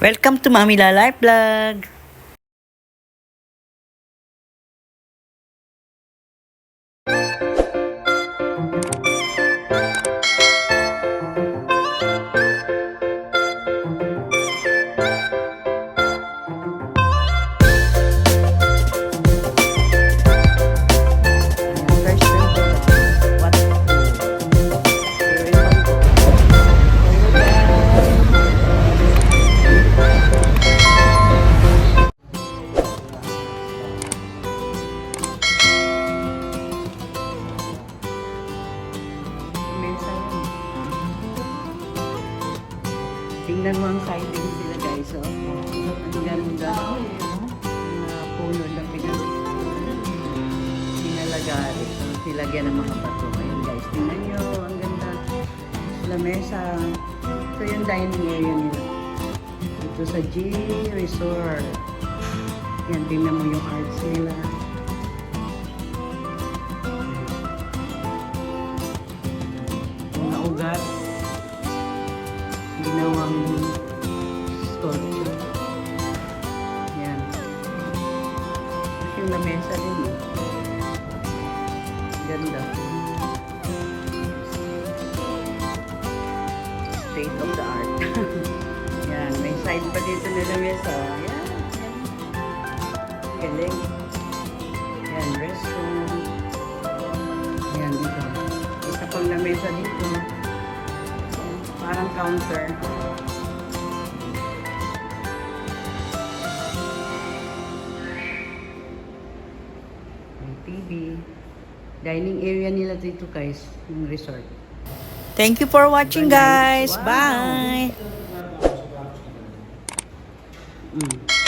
Welcome to Mami La Life Vlog! Tingnan mo ang siding sila guys. So, ang ganda. Puno ng pinalagari. Nilagyan ng mga bato. Ayun guys, tingnan nyo. Ang ganda. Lamesa. Ito yung dining area nila. Ito sa G Resort. Yan, tingnan mo yung arts nila. Mga ugat. Ginawang sculpture. Yan. Tapos yung lamesa din. Ganda. State of the art. Yan. May side pa dito na lamesa. Yan. Galing. Yan. Restroom. Yan. Dito. Isa pang lamesa dito. Parang counter. May TV. Dining area nila dito guys, yung resort. Thank you for watching guys. Wow. Bye!